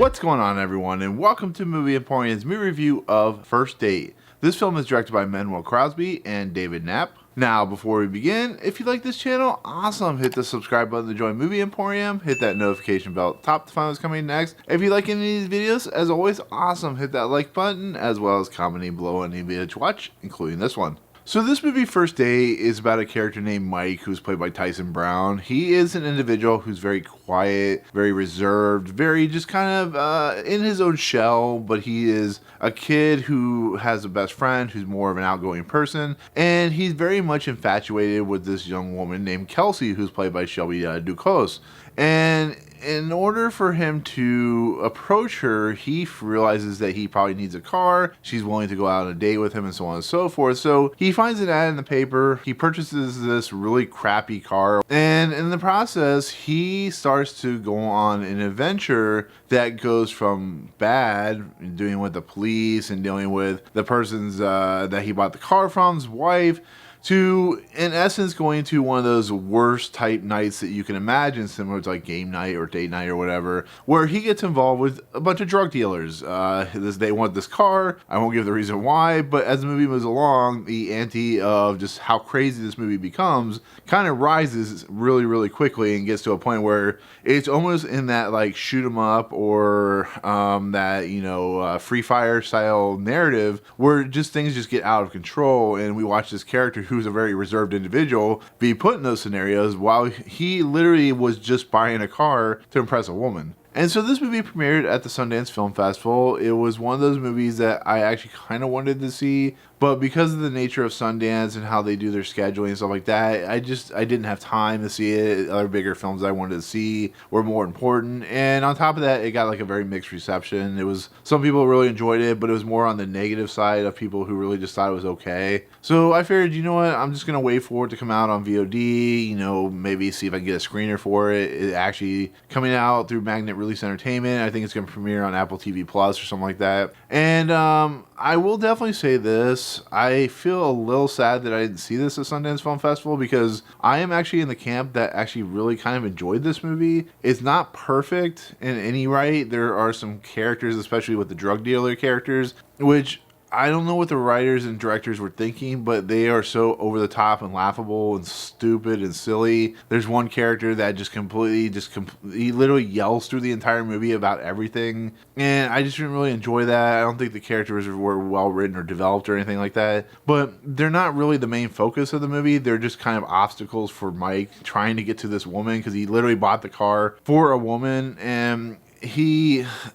What's going on, everyone, and welcome to Movie Emporium's movie review of First Date. This film is directed by Manuel Crosby and David Knapp. Now, before we begin, if you like this channel, awesome, hit the subscribe button to join Movie Emporium, hit that notification bell at the top to find what's coming next. If you like any of these videos, as always, awesome, hit that like button, as well as commenting below any video to watch, including this one. So this movie, First Date, is about a character named Mike, who's played by Tyson Brown. He is an individual who's very quiet, very reserved, very just kind of in his own shell, but he is a kid who has a best friend who's more of an outgoing person, and he's very much infatuated with this young woman named Kelsey, who's played by Shelby Duclos. And in order for him to approach her, he realizes that he probably needs a car. She's willing to go out on a date with him and so on and so forth. So he finds an ad in the paper. He purchases this really crappy car. And in the process, he starts to go on an adventure that goes from bad, dealing with the police and dealing with the persons that he bought the car from, his wife, to, in essence, going to one of those worst type nights that you can imagine, similar to like game night or date night or whatever, where he gets involved with a bunch of drug dealers. They want this car. I won't give the reason why, but as the movie moves along, the ante of just how crazy this movie becomes kind of rises really, really quickly and gets to a point where it's almost in that like shoot 'em up or that, Free Fire style narrative where just things just get out of control, and we watch this character who's a very reserved individual be put in those scenarios while he literally was just buying a car to impress a woman. And so this movie premiered at the Sundance Film Festival. It was one of those movies that I actually kind of wanted to see, but because of the nature of Sundance and how they do their scheduling and stuff like that, I didn't have time to see it. Other bigger films I wanted to see were more important. And on top of that, it got like a very mixed reception. Some people really enjoyed it, but it was more on the negative side of people who really just thought it was okay. So I figured, you know what, I'm just going to wait for it to come out on VOD, maybe see if I can get a screener for it. It actually coming out through Magnet Release Entertainment. I think it's going to premiere on Apple TV Plus or something like that. And I will definitely say this. I feel a little sad that I didn't see this at Sundance Film Festival because I am actually in the camp that actually really kind of enjoyed this movie. It's not perfect in any right. There are some characters, especially with the drug dealer characters, which I don't know what the writers and directors were thinking, but they are so over the top and laughable and stupid and silly. There's one character that he literally yells through the entire movie about everything, and I just didn't really enjoy that. I don't think the characters were well written or developed or anything like that, but they're not really the main focus of the movie. They're just kind of obstacles for Mike trying to get to this woman because he literally bought the car for a woman, and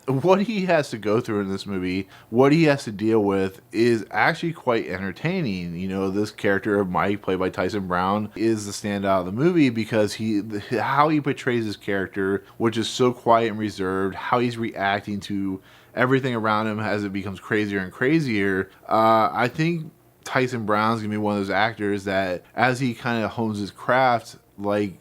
what he has to go through in this movie, what he has to deal with is actually quite entertaining. This character of Mike, played by Tyson Brown, is the standout of the movie because how he portrays his character, which is so quiet and reserved, how he's reacting to everything around him as it becomes crazier and crazier. I think Tyson Brown's gonna be one of those actors that, as he kind of hones his craft, like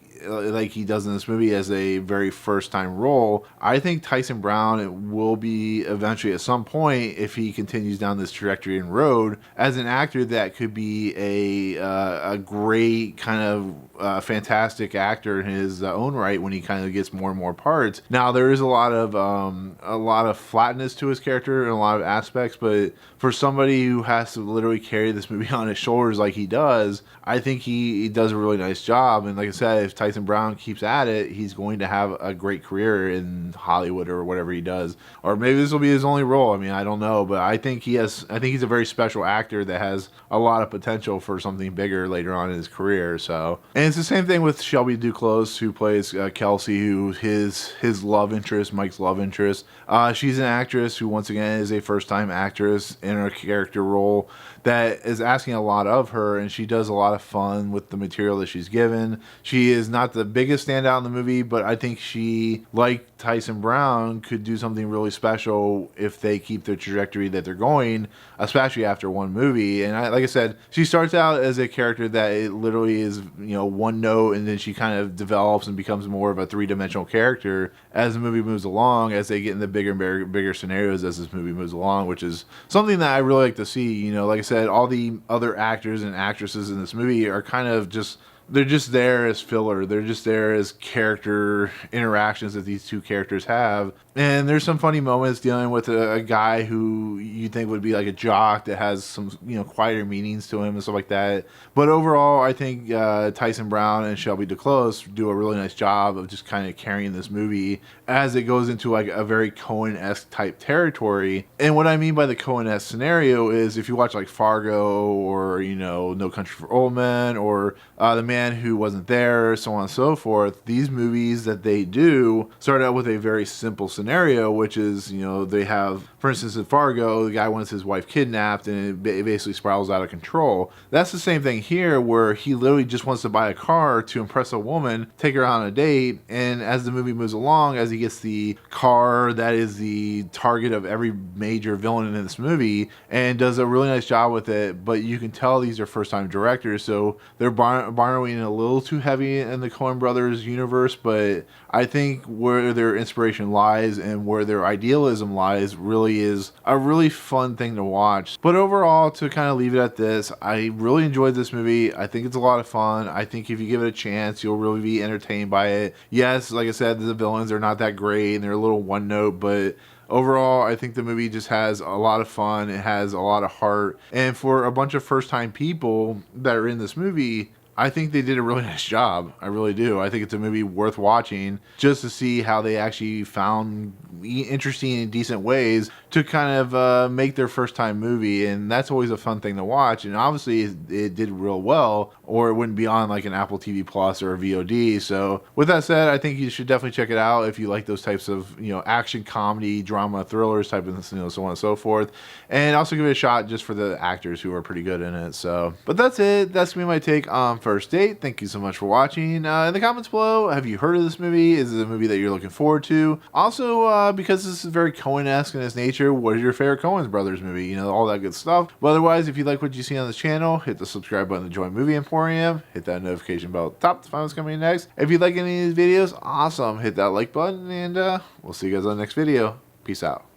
he does in this movie as a very first time role, I think Tyson Brown will be eventually at some point, if he continues down this trajectory and road, as an actor that could be a great kind of fantastic actor in his own right when he kind of gets more and more parts. Now there is a lot of flatness to his character in a lot of aspects, but for somebody who has to literally carry this movie on his shoulders like he does, I think he does a really nice job. And like I said, if Tyson Brown keeps at it, he's going to have a great career in Hollywood or whatever he does. Or maybe this will be his only role. I mean, I don't know, but I think he's a very special actor that has a lot of potential for something bigger later on in his career. So, and it's the same thing with Shelby Duclos, who plays Kelsey, who his love interest, Mike's love interest. She's an actress who, once again, is a first-time actress in her character role that is asking a lot of her, and she does a lot of fun with the material that she's given. She is not the biggest standout in the movie, but I think she, like Tyson Brown, could do something really special if they keep the trajectory that they're going, especially after one movie. And like I said, she starts out as a character that it literally is, one note, and then she kind of develops and becomes more of a three-dimensional character as the movie moves along, as they get in the bigger and bigger scenarios as this movie moves along, which is something that I really like to see. Like I said, all the other actors and actresses in this movie are kind of just they're just there as filler. They're just there as character interactions that these two characters have. And there's some funny moments dealing with a guy who you think would be like a jock that has some, quieter meanings to him and stuff like that. But overall, I think Tyson Brown and Shelby Duclos do a really nice job of just kind of carrying this movie as it goes into like a very Coen-esque type territory. And what I mean by the Coen-esque scenario is if you watch like Fargo or, No Country for Old Men or The Man Who Wasn't There, so on and so forth, these movies that they do start out with a very simple scenario, which is, they have, for instance, in Fargo, the guy wants his wife kidnapped and it basically spirals out of control. That's the same thing here, where he literally just wants to buy a car to impress a woman, take her on a date, and as the movie moves along, as he gets the car that is the target of every major villain in this movie, and does a really nice job with it, but you can tell these are first-time directors, so they're borrowing a little too heavy in the Coen Brothers universe, but I think where their inspiration lies and where their idealism lies really is a really fun thing to watch. But overall, to kind of leave it at this, I really enjoyed this movie. I think it's a lot of fun. I think if you give it a chance, you'll really be entertained by it. Yes, like I said, the villains are not that great and they're a little one note, but overall, I think the movie just has a lot of fun. It has a lot of heart. And for a bunch of first-time people that are in this movie, I think they did a really nice job. I really do. I think it's a movie worth watching just to see how they actually found interesting and decent ways to kind of make their first time movie. And that's always a fun thing to watch. And obviously it did real well, or it wouldn't be on like an Apple TV Plus or a VOD. So with that said, I think you should definitely check it out if you like those types of, action, comedy, drama, thrillers type of, so on and so forth. And also give it a shot just for the actors who are pretty good in it. So, but that's it. That's gonna be my take on First Date. Thank you so much for watching. In the comments below, have you heard of this movie? Is it a movie that you're looking forward to? Also, because this is very Coen-esque in its nature, what is your favorite Coen Brothers movie? All that good stuff. But otherwise, if you like what you see on this channel, hit the subscribe button to join Movie Emporium. Hit that notification bell at the top to find what's coming next. If you like any of these videos, awesome. Hit that like button, and we'll see you guys on the next video. Peace out.